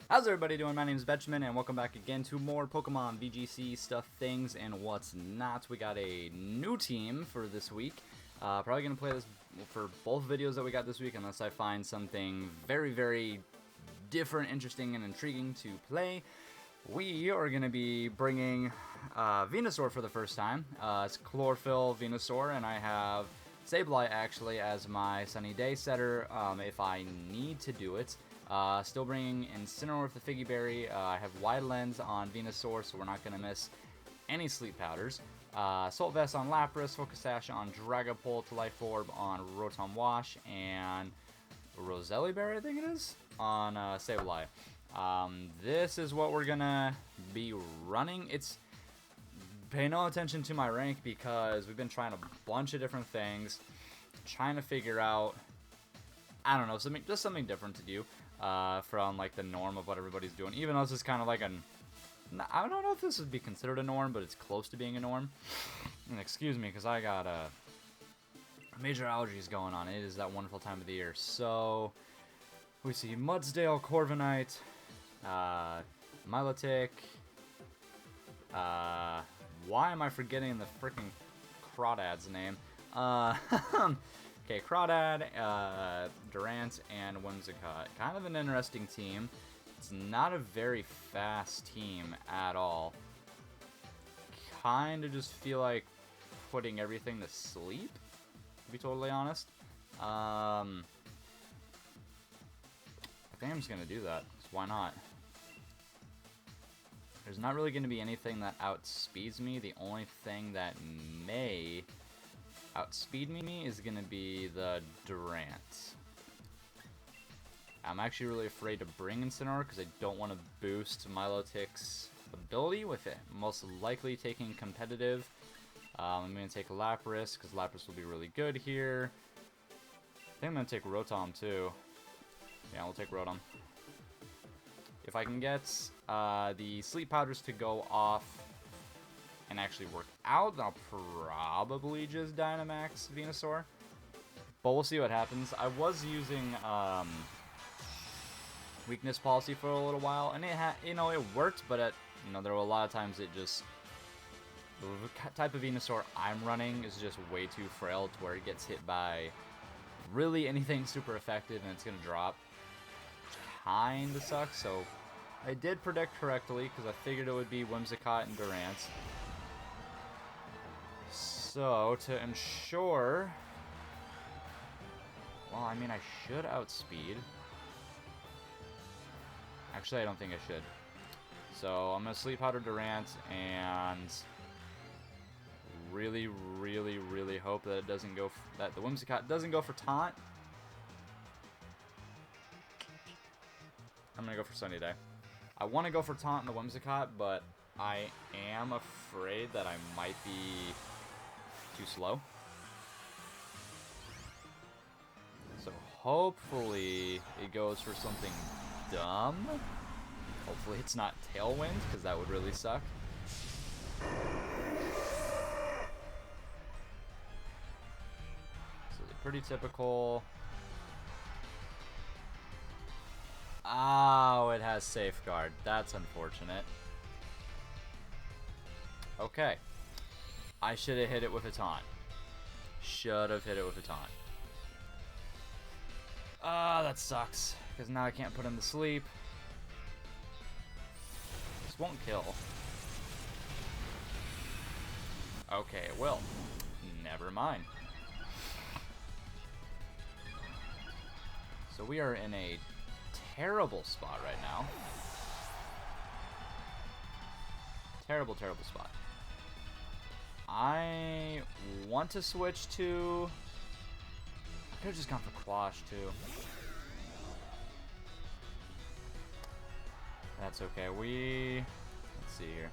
How's everybody doing? My name is Benjamin, and welcome back again to more Pokemon VGC stuff, things, and what's not. We got a new team for this week. Probably going to play this for both videos that we got this week, unless I find something very, very different, interesting, and intriguing to play. We are going to be bringing Venusaur for the first time. It's Chlorophyll Venusaur, and I have Sableye actually as my Sunny Day setter if I need to do it. Still bringing Incineroar with the Figy Berry. I have Wide Lens on Venusaur, so we're not going to miss any Sleep Powders. Salt Vest on Lapras, Focus Sash on Dragapult, Life Orb on Rotom-Wash, and Roseli Berry, I think it is, on Sableye. This is what we're going to be running. Pay no attention to my rank because we've been trying a bunch of different things, trying to figure out, I don't know, just something different to do from like the norm of what everybody's doing. Even though this is kind of like I don't know if this would be considered a norm, but it's close to being a norm. And excuse me, because I got major allergies going on. It is that wonderful time of the year. So we see Mudsdale, Corviknight, Milotic. Why am I forgetting the freaking Crawdad's name? Okay, Crawdad, Durant, and Whimsicott. Kind of an interesting team. It's not a very fast team at all. Kind of just feel like putting everything to sleep, to be totally honest. I think I'm just going to do that, so why not? There's not really going to be anything that outspeeds me. The only thing that may outspeed me is going to be the Durant. I'm actually really afraid to bring Incineroar because I don't want to boost Milotic's ability with it. Most likely taking competitive. I'm going to take Lapras because Lapras will be really good here. I think I'm going to take Rotom too. Yeah, we'll take Rotom. If I can get the Sleep Powders to go off and actually work out, I'll probably just Dynamax Venusaur. But we'll see what happens. I was using Weakness Policy for a little while, and it worked, but there were a lot of times it just, the type of Venusaur I'm running is just way too frail to where it gets hit by really anything super effective and it's gonna drop. Kinda sucks, so I did predict correctly because I figured it would be Whimsicott and Durant. So, to ensure, well, I mean, I should outspeed. Actually, I don't think I should. So, I'm going to Sleep Powder Durant and really, really, really hope that it doesn't go, that the Whimsicott doesn't go for Taunt. I'm going to go for Sunny Day. I want to go for Taunt and the Whimsicott, but I am afraid that I might be too slow. So hopefully it goes for something dumb. Hopefully it's not Tailwind, because that would really suck. So it's pretty typical. Oh, it has Safeguard. That's unfortunate. Okay. I should have hit it with a Taunt. Should have hit it with a Taunt. Ah, that sucks. Because now I can't put him to sleep. This won't kill. Okay, it will. Never mind. So we are in a terrible spot right now. Terrible, terrible spot. I want to switch to... I could have just gone for Quash too. That's okay. Let's see here.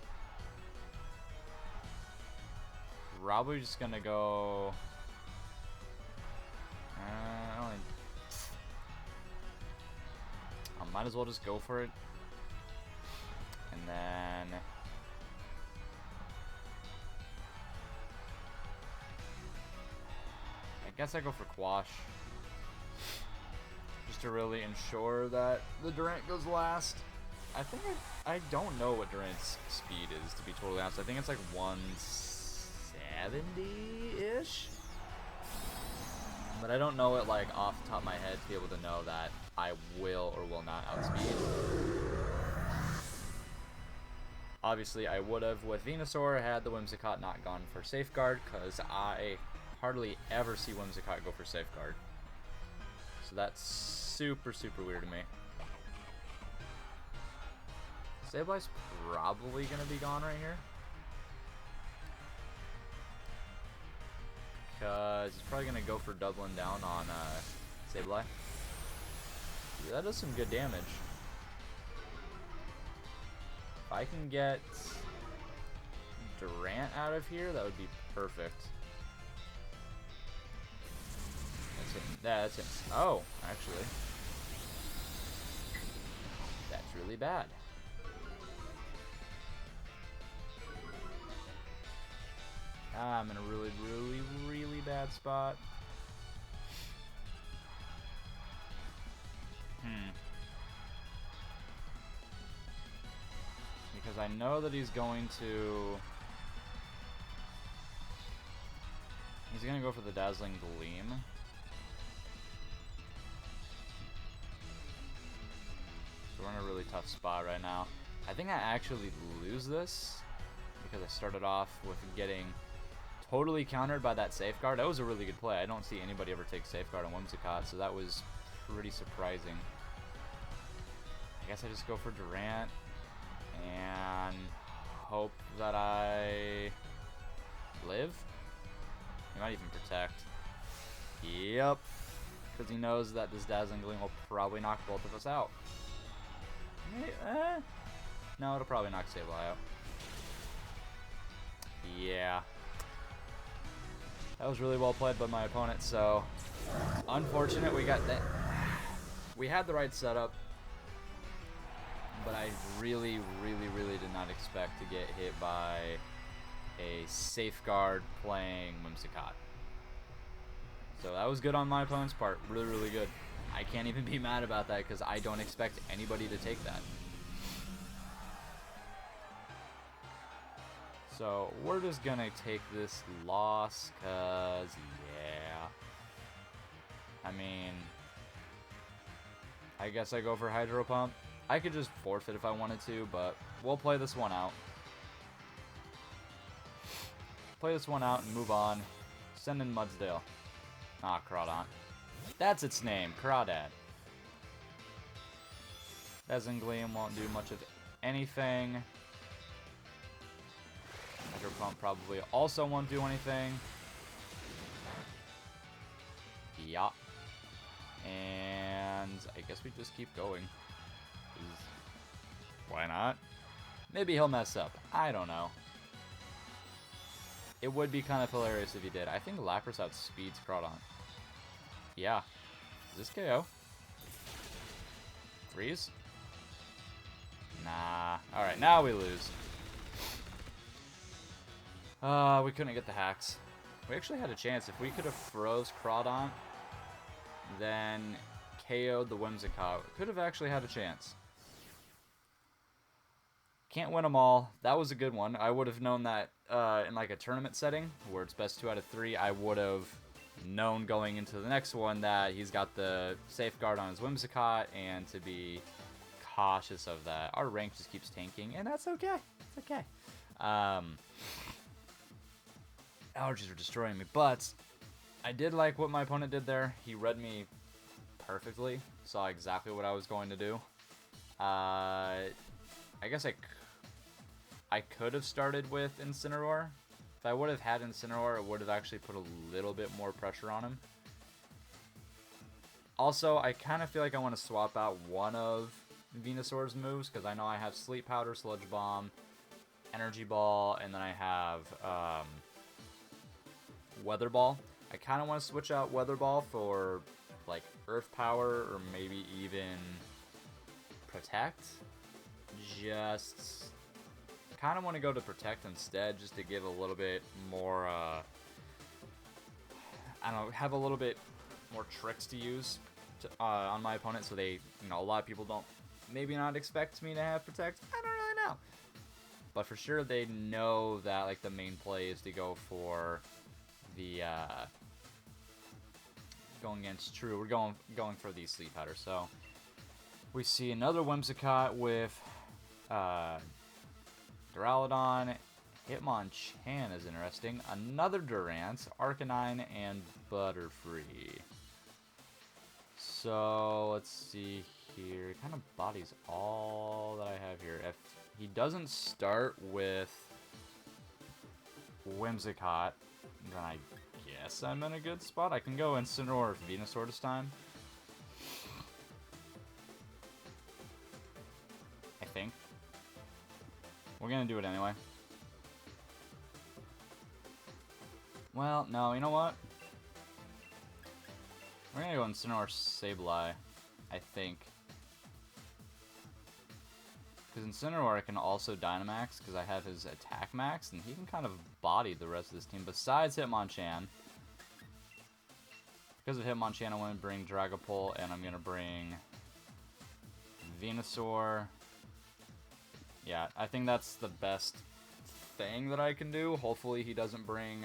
Probably just gonna go... I might as well just go for it. And then... I guess I go for Quash. Just to really ensure that the Durant goes last. I think I don't know what Durant's speed is, to be totally honest. I think it's like 170-ish? But I don't know it like off the top of my head to be able to know that I will or will not outspeed. Obviously, I would have with Venusaur had the Whimsicott not gone for Safeguard, because I hardly ever see Whimsicott go for Safeguard. So that's super, super weird to me. Sableye's probably going to be gone right here. Because he's probably going to go for doubling down on Sableye. Yeah, that does some good damage. If I can get Durant out of here, that would be perfect. That's it. Yeah, that's it. Oh, actually. That's really bad. I'm in a really, really, really bad spot. Because I know that he's going to... He's going to go for the Dazzling Gleam. So we're in a really tough spot right now. I think I actually lose this because I started off with getting totally countered by that Safeguard. That was a really good play. I don't see anybody ever take Safeguard on Whimsicott, so that was pretty surprising. I guess I just go for Durant and hope that I live. He might even protect. Yep. Because he knows that this Dazzling Gleam will probably knock both of us out. No, it'll probably knock Sableye out. Yeah. That was really well played by my opponent, so unfortunate we got that. We had the right setup, but I really, really, really did not expect to get hit by a Safeguard playing Whimsicott. So that was good on my opponent's part. Really, really good. I can't even be mad about that because I don't expect anybody to take that. So we're just gonna take this loss because, yeah. I mean, I guess I go for Hydro Pump. I could just forfeit if I wanted to, but we'll play this one out. Play this one out and move on. Send in Mudsdale. Ah, Crawdaunt. That's its name, Crawdad. Dazzling Gleam won't do much of anything. Hydro Pump probably also won't do anything. Yeah. And I guess we just keep going. Why not? Maybe he'll mess up. I don't know. It would be kind of hilarious if he did. I think Lapras outspeeds Crawdaunt. Yeah. Is this KO? Freeze? Nah. Alright, now we lose. We couldn't get the hacks. We actually had a chance. If we could have froze Crawdaunt, then KO'd the Whimsicott, we could have actually had a chance. Can't win them all. That was a good one. I would have known that in like a tournament setting where it's best 2 out of 3, I would have known going into the next one that he's got the Safeguard on his Whimsicott and to be cautious of that. Our rank just keeps tanking, and that's okay. It's okay. Allergies are destroying me, but I did like what my opponent did there. He read me perfectly, saw exactly what I was going to do. I guess I could have started with Incineroar. If I would have had Incineroar, it would have actually put a little bit more pressure on him. Also, I kind of feel like I want to swap out one of Venusaur's moves, because I know I have Sleep Powder, Sludge Bomb, Energy Ball, and then I have Weather Ball. I kind of want to switch out Weather Ball for like Earth Power or maybe even Protect. Just kind of want to go to Protect instead, just to give a little bit more, I don't know, have a little bit more tricks to use to, on my opponent, so they, you know, a lot of people don't maybe not expect me to have Protect. I don't really know. But for sure, they know that like the main play is to go for the going against True. We're going for the Sleep Powder. So we see another Whimsicott with Duraludon. Hitmonchan is interesting. Another Durant, Arcanine, and Butterfree. So let's see here. It kind of bodies all that I have here. If he doesn't start with Whimsicott, then I guess I'm in a good spot. I can go Incineroar with Venusaur this time. I think. We're gonna do it anyway. Well, no, you know what? We're gonna go Incineroar Sableye, I think. Because Incineroar can also Dynamax, because I have his attack max, and he can kind of body the rest of this team, besides Hitmonchan. Because of Hitmonchan, I'm going to bring Dragapult, and I'm going to bring Venusaur. Yeah, I think that's the best thing that I can do. Hopefully he doesn't bring...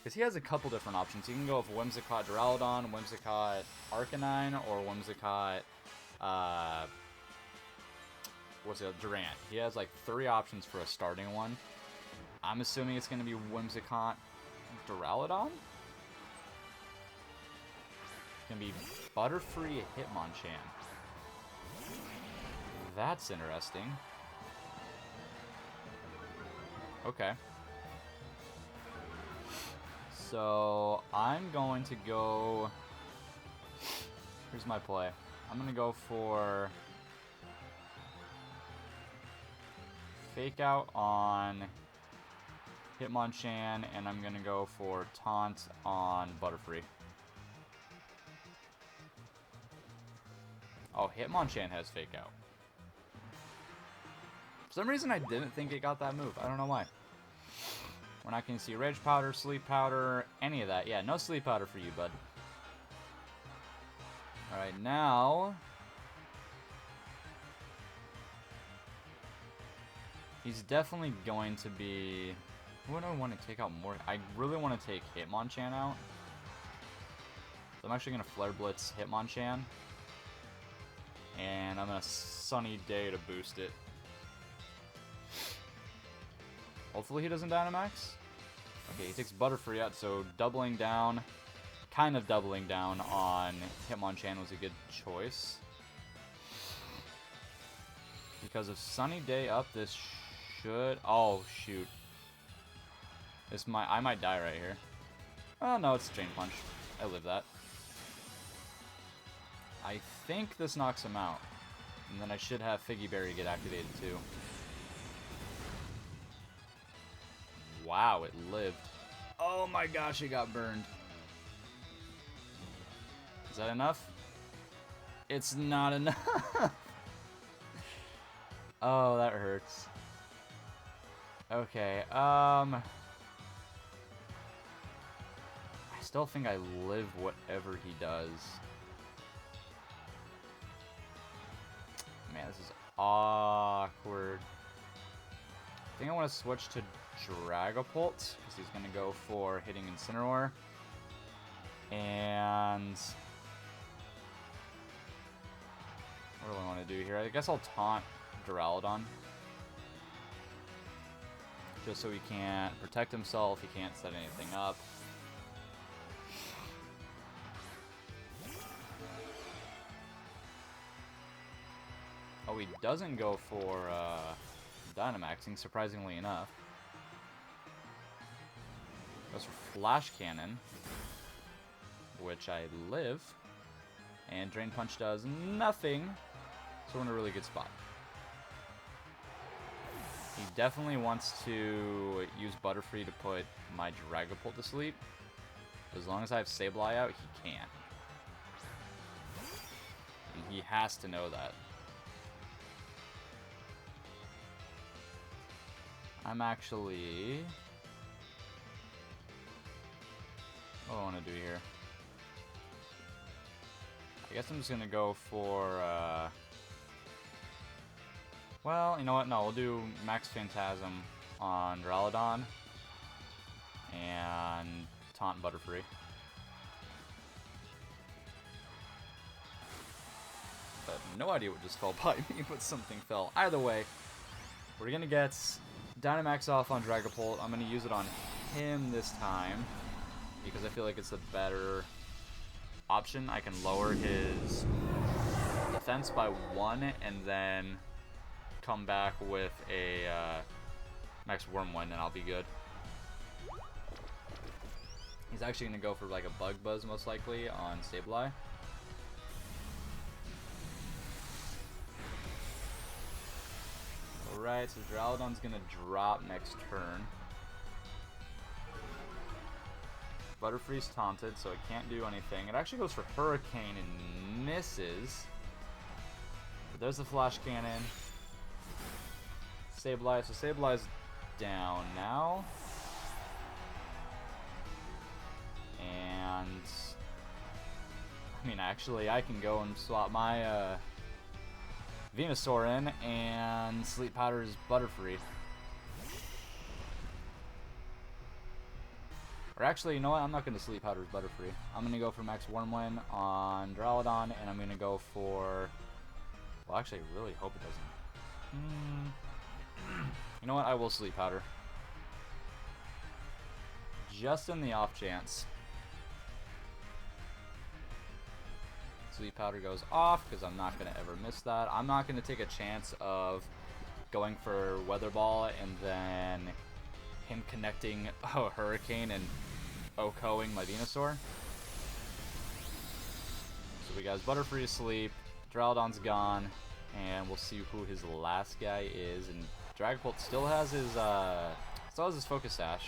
Because he has a couple different options. He can go with Whimsicott Duraludon, Whimsicott Arcanine, or Whimsicott... what's it? Durant. He has like 3 options for a starting one. I'm assuming it's going to be Whimsicott Duraludon? It's going to be Butterfree Hitmonchan. That's interesting. Okay. So, I'm going to go... Here's my play. I'm going to go for... Fake Out on Hitmonchan, and I'm going to go for Taunt on Butterfree. Oh, Hitmonchan has Fake Out. For some reason, I didn't think it got that move. I don't know why. We're not going to see Rage Powder, Sleep Powder, any of that. Yeah, no Sleep Powder for you, bud. Alright, now... He's definitely going to be... What do I want to take out more? I really want to take Hitmonchan out. So I'm actually going to Flare Blitz Hitmonchan. And I'm going to Sunny Day to boost it. Hopefully he doesn't Dynamax. Okay, he takes Butterfree out, so doubling down, kind of doubling down on Hitmonchan was a good choice. Because if Sunny Day up, this should... Oh, shoot. I might die right here. Oh, no, it's Drain Punch. I live that. I think this knocks him out. And then I should have Figgy Berry get activated, too. Wow, it lived. Oh my gosh, it got burned. Is that enough? It's not enough. Oh, that hurts. Okay, I still think I live whatever he does. Man, this is awkward. I think I want to switch to Dragapult, because he's going to go for hitting Incineroar. And... what do I want to do here? I guess I'll taunt Duraludon. Just so he can't protect himself, he can't set anything up. Oh, he doesn't go for Dynamaxing, surprisingly enough. Goes for Flash Cannon, which I live. And Drain Punch does nothing, so we're in a really good spot. He definitely wants to use Butterfree to put my Dragapult to sleep. As long as I have Sableye out, he can't. And he has to know that. I'm actually... what do I want to do here? I guess I'm just going to go for Well, you know what? No, we'll do Max Phantasm on Duraludon and Taunt Butterfree. I have no idea what just fell by me, but something fell. Either way, we're going to get Dynamax off on Dragapult. I'm going to use it on him this time because I feel like it's a better option. I can lower his defense by 1 and then come back with a Max Wormwind and I'll be good. He's actually going to go for like a Bug Buzz most likely on Sableye. Alright, so Duraludon's going to drop next turn. Butterfree's taunted, so it can't do anything. It actually goes for Hurricane and misses. But there's the Flash Cannon. Sableye, so Sableye's down now. And I mean, actually, I can go and swap my Venusaur in and Sleep Powder's Butterfree. Or actually, you know what? I'm not going to Sleep Powder's Butterfree. I'm going to go for Max Wormwind on Duraludon, and I'm going to go for... Well, actually, I really hope it doesn't. You know what? I will Sleep Powder. Just in the off chance. Sleep Powder goes off because I'm not going to ever miss that. I'm not going to take a chance of going for Weather Ball and then him connecting a Hurricane and OHKOing my Venusaur. So we got his Butterfree asleep, Duraludon's gone, and we'll see who his last guy is. And Dragapult still has his Focus Sash.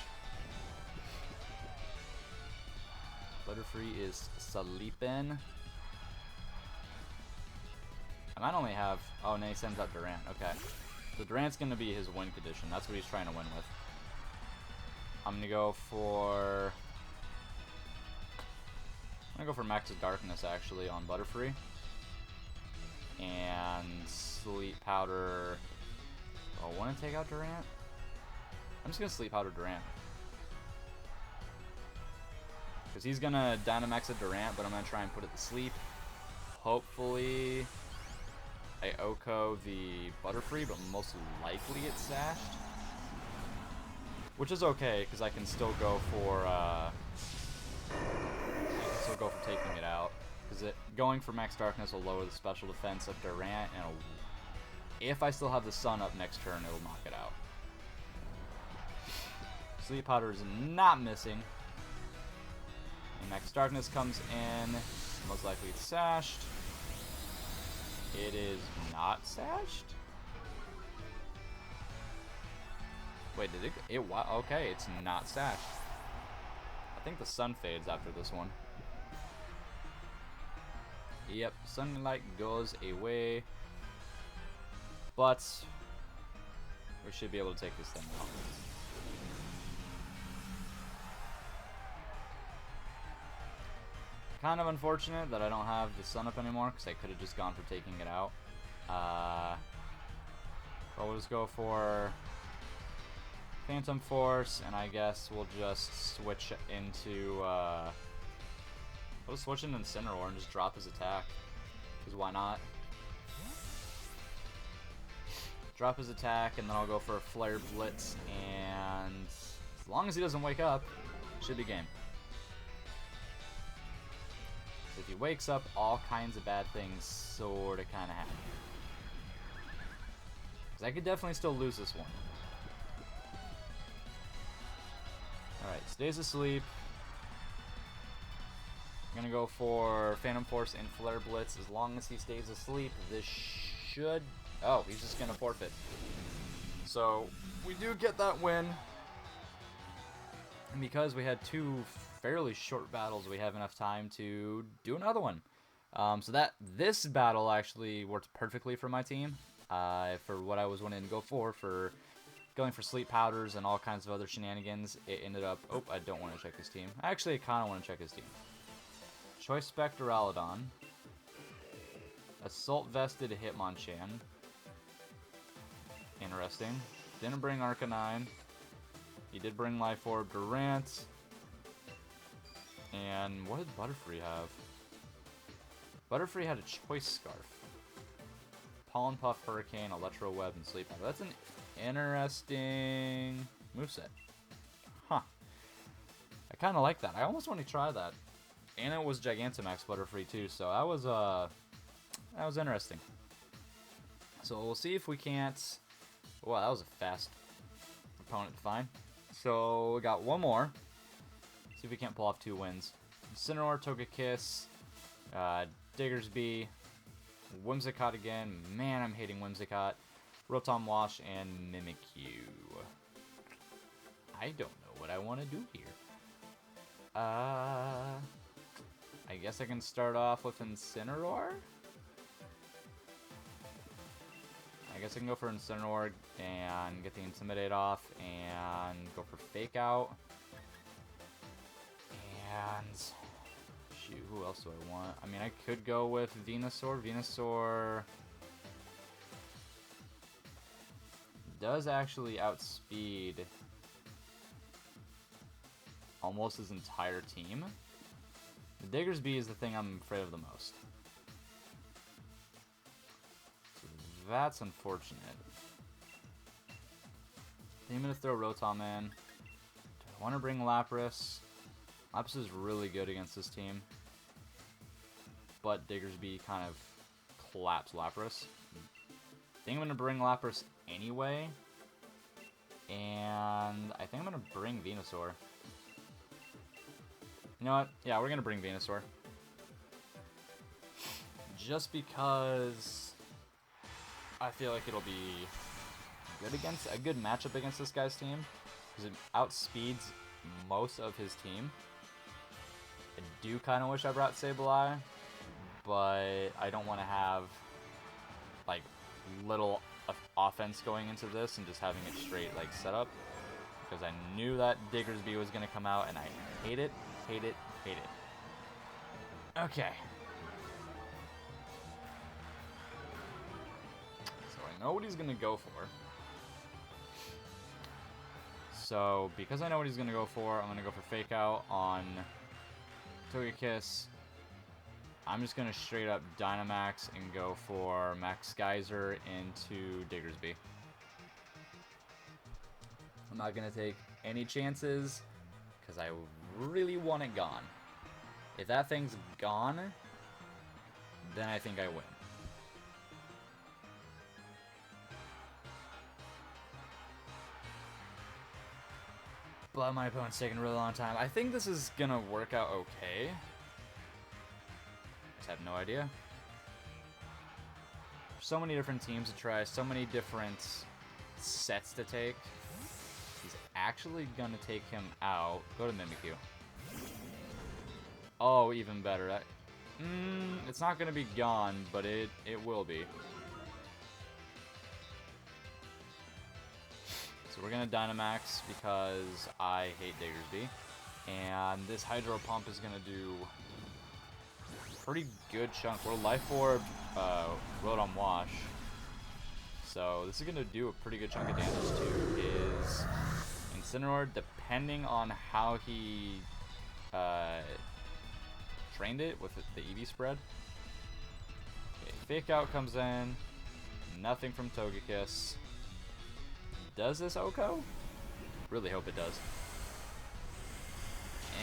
Butterfree is sleeping. I might only have... Oh, and then he sends out Durant. Okay. So Durant's going to be his win condition. That's what he's trying to win with. I'm going to go for... I'm going to go for Max of Darkness, actually, on Butterfree. And Sleep Powder... Oh, I want to take out Durant? I'm just going to Sleep Powder Durant. Because he's going to Dynamax a Durant, but I'm going to try and put it to sleep. Hopefully... I OHKO the Butterfree, but most likely it's sashed. Which is okay, because I can still go for taking it out. Because going for Max Darkness will lower the special defense of Durant, and if I still have the Sun up next turn, it'll knock it out. Sleep Powder is not missing. And Max Darkness comes in. Most likely it's sashed. It is not sashed? Wait, did it? Okay, it's not sashed. I think the sun fades after this one. Yep, sunlight goes away. But we should be able to take this thing out. Kind of unfortunate that I don't have the sun up anymore, because I could have just gone for taking it out. I'll just go for Phantom Force, and I guess we'll just switch into we'll switch into Incineroar and just drop his attack, because why not? Drop his attack, and then I'll go for a Flare Blitz, and as long as he doesn't wake up, should be game. If he wakes up, all kinds of bad things sort of kind of happen. Because I could definitely still lose this one. Alright, stays asleep. I'm going to go for Phantom Force and Flare Blitz. As long as he stays asleep, this should... Oh, he's just going to forfeit. So, we do get that win. And because we had two fairly short battles, we have enough time to do another one. So this battle actually worked perfectly for my team. For what I was wanting to go for going for Sleep Powders and all kinds of other shenanigans, it ended up... Oh, I don't want to check his team. Actually, I kind of want to check his team. Choice Spec Duraludon. Assault Vested Hitmonchan. Interesting. Didn't bring Arcanine. He did bring Life Orb, Durant. And what did Butterfree have? Butterfree had a Choice Scarf. Pollen Puff, Hurricane, Electro Web, and Sleep Powder. That's an interesting moveset. Huh. I kind of like that. I almost want to try that. And it was Gigantamax Butterfree too, so that was interesting. So we'll see if we can't... Wow, that was a fast opponent to find. So we got one more. See if we can't pull off 2 wins. Incineroar, Togekiss, Diggersby, Whimsicott again. Man, I'm hating Whimsicott. Rotom-Wash, and Mimikyu. I don't know what I want to do here. I guess I can start off with Incineroar? I guess I can go for Incineroar and get the Intimidate off and go for Fake Out. And shoot, who else do I want? I mean, I could go with Venusaur. Venusaur does actually outspeed almost his entire team. The Diggersby is the thing I'm afraid of the most. So that's unfortunate. I think I'm going to throw Rotom in. Do I want to bring Lapras? Lapras is really good against this team. But Diggersby kind of collapsed Lapras. I think I'm going to bring Lapras anyway. And I think I'm going to bring Venusaur. You know what? Yeah, we're going to bring Venusaur. Just because I feel like it'll be good against a good matchup against this guy's team. Because it outspeeds most of his team. I do kind of wish I brought Sableye. But I don't want to have like little offense going into this and just having it straight like setup. Because I knew that Diggersby was going to come out and I hate it. Hate it, hate it. Okay. So I know what he's gonna go for. So because I know what he's gonna go for, I'm gonna go for Fake Out on Togekiss. I'm just gonna straight up Dynamax and go for Max Geyser into Diggersby. I'm not gonna take any chances because I really want it gone. If that thing's gone, then I think I win. But my opponent's taking a really long time. I think this is gonna work out okay. Just have no idea. So many different teams to try, so many different sets to take. He's actually gonna take him out. Go to Mimikyu. Oh, even better. It's not gonna be gone, but it will be. So we're gonna Dynamax because I hate Diggersby. And this Hydro Pump is gonna do a pretty good chunk. We're Life Orb, Rotom-Wash. So this is gonna do a pretty good chunk of damage to his Incineroar, depending on how he trained it with the EV spread. Okay, Fake Out comes in. Nothing from Togekiss. Does this Oko? Really hope it does.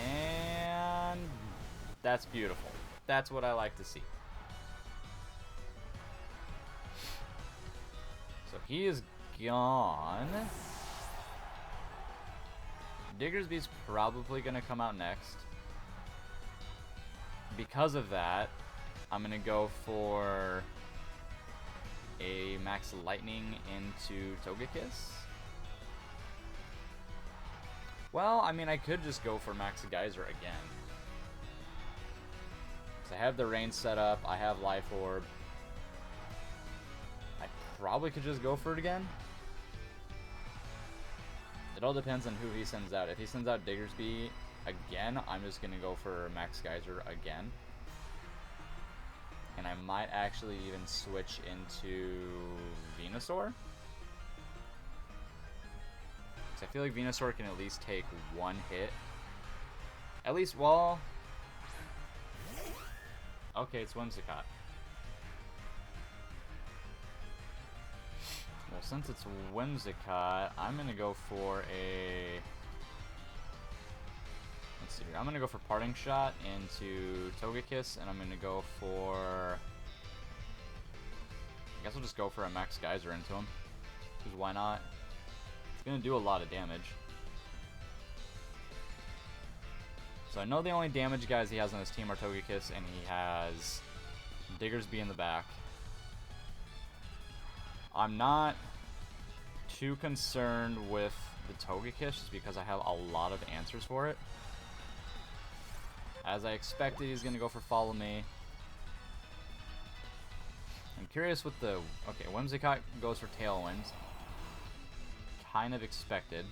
And that's beautiful. That's what I like to see. So he is gone. Diggersby's probably going to come out next. Because of that, I'm going to go for a Max Lightning into Togekiss. Well, I mean, I could just go for Max Geyser again. So I have the Rain set up. I have Life Orb. I probably could just go for it again. It all depends on who he sends out. If he sends out Diggersby again, I'm just going to go for Max Geyser again. And I might actually even switch into Venusaur. I feel like Venusaur can at least take one hit. At least, well... Okay, it's Whimsicott. Well, since it's Whimsicott, I'm going to go for a... Let's see here. I'm going to go for Parting Shot into Togekiss, and I'm going to go for... I guess I'll just go for a Max Geyser into him. Because why not? It's going to do a lot of damage. So I know the only damage guys he has on his team are Togekiss, and he has Diggersby in the back. I'm not too concerned with the Togekiss just because I have a lot of answers for it. As I expected, he's going to go for Follow Me. I'm curious what the... Okay, Whimsicott goes for Tailwind. Kind of expected.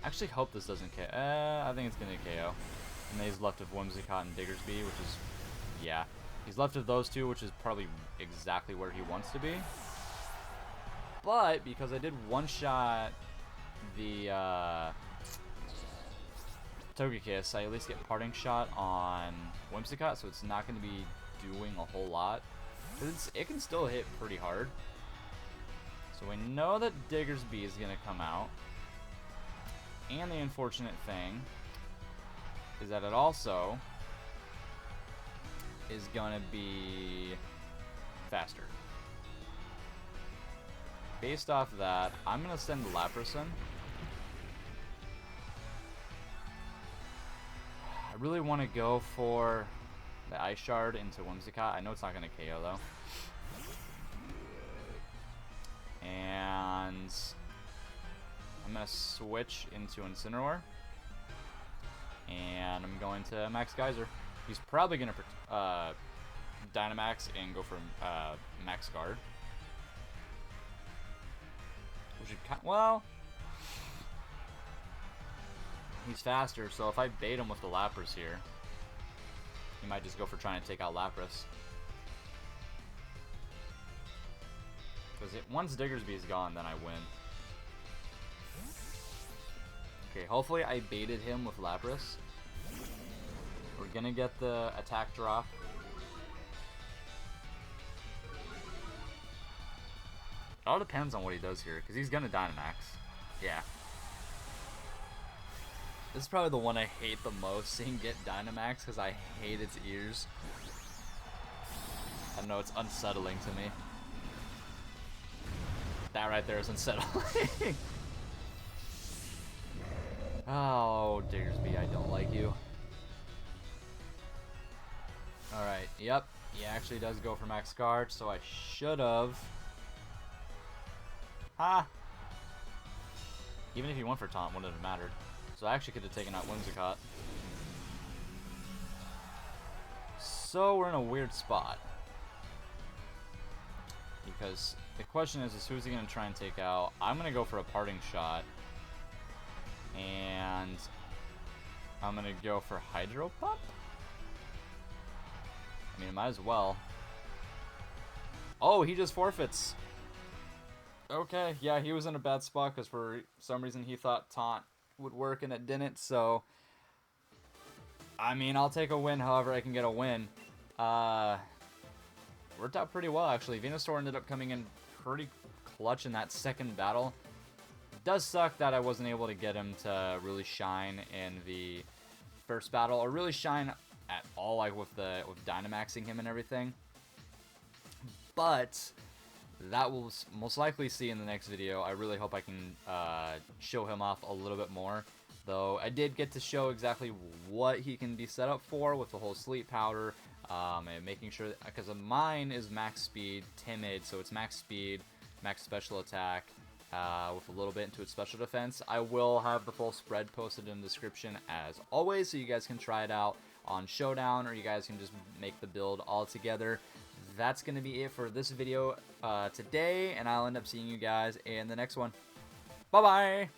Actually hope this doesn't KO. I think it's going to KO. And then he's left of Whimsicott and Diggersby, which is... Yeah. He's left of those two, which is probably exactly where he wants to be. But, because I did one-shot the Togekiss, I at least get Parting Shot on Whimsicott, so it's not going to be doing a whole lot. Because it can still hit pretty hard. So we know that Diggersby is going to come out. And the unfortunate thing is that it also is going to be faster. Based off of that, I'm going to send Lapras in. I really want to go for the Ice Shard into Whimsicott. I know it's not going to KO though. And I'm going to switch into Incineroar. And I'm going to Max Geyser. He's probably going to Dynamax and go for Max Guard. Which would well, he's faster, so if I bait him with the Lapras here, he might just go for trying to take out Lapras. Because once Diggersby is gone, then I win. Okay, hopefully I baited him with Lapras. We're gonna get the attack drop. It all depends on what he does here, because he's gonna Dynamax. Yeah. This is probably the one I hate the most, seeing get Dynamax, because I hate its ears. I don't know, it's unsettling to me. That right there is unsettling. Oh, Diggersby, I don't like you. Alright, yep. He actually does go for Max Guard, so I should have. Ha! Even if he went for Taunt, wouldn't have mattered. So I actually could have taken out Whimsicott. So we're in a weird spot. Because the question is who's he going to try and take out? I'm going to go for a Parting Shot. And I'm going to go for Hydro Pump? I mean, might as well. Oh, he just forfeits. Okay, yeah, he was in a bad spot because for some reason he thought Taunt would work and it didn't, so... I mean, I'll take a win however I can get a win. Worked out pretty well, actually. Venusaur ended up coming in pretty clutch in that second battle. It does suck that I wasn't able to get him to really shine in the first battle, or really shine at all, like with Dynamaxing him and everything. But that we'll most likely see in the next video. I really hope I can show him off a little bit more. Though I did get to show exactly what he can be set up for with the whole Sleep Powder. And making sure, because mine is max speed, timid, so it's max speed, max special attack, with a little bit into its special defense. I will have the full spread posted in the description as always, so you guys can try it out on Showdown, or you guys can just make the build all together. That's going to be it for this video today, and I'll end up seeing you guys in the next one. Bye-bye!